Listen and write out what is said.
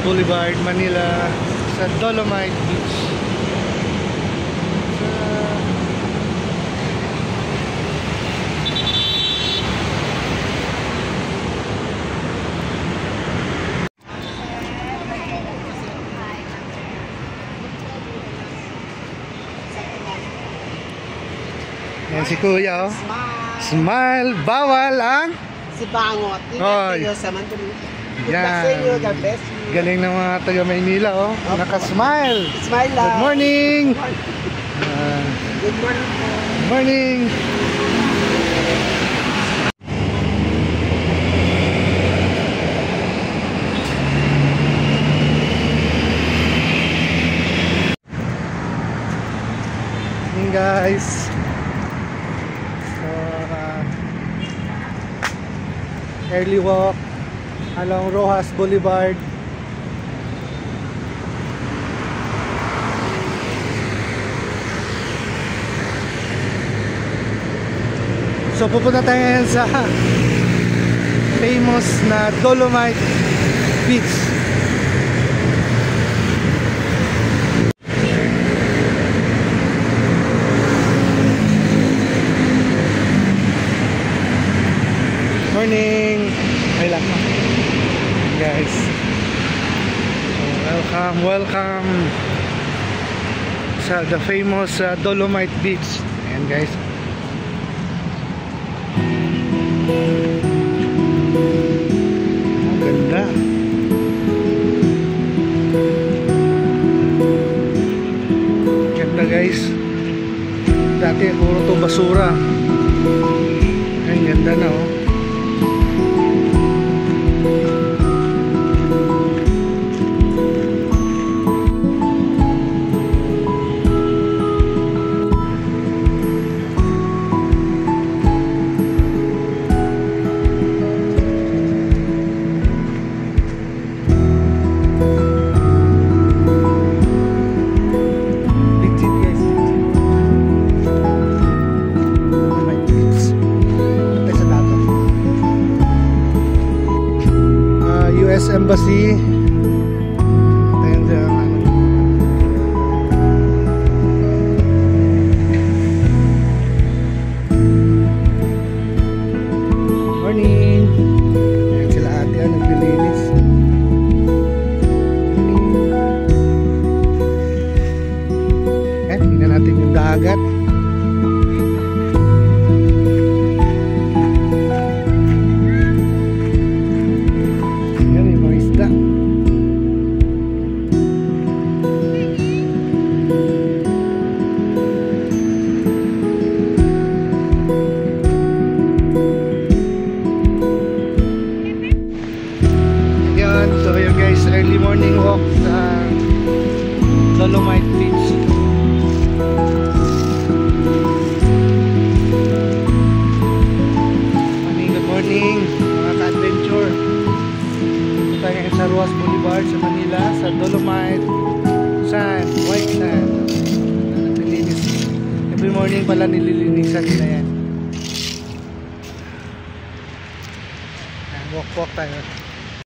Boulevard, Manila, sa Dolomite Beach. Yan si Kuya, oh. Smile. Bawal ang si Bangot. Yan. Galing ng mga taga Maynila, oh. Naka-smile. Smile lang. Good morning. Good morning po. Good morning. Morning, guys. Early walk along Rojas Boulevard. So pupunta tayo ngayon sa famous na Dolomite Beach. Morning. Ay lang guys. So, welcome sa the famous Dolomite Beach. Ayan guys. Ang ganda. Ganda guys. Dati puro to basura. Ang ganda na, oh. US Embassy. Ayan dyan ang ano. Morning. Ayan sila ate ang naglilinis. Ayan, tingnan natin yung dagat. So yun guys, early morning walk sa Dolomite Beach. Good morning mga ka-adventure. Ito tayo ngayon sa Rojas Boulevard sa Manila, sa Dolomite Sand, White Sand. Nililinis. Every morning pala nililinisan nila yan. Walk tayo.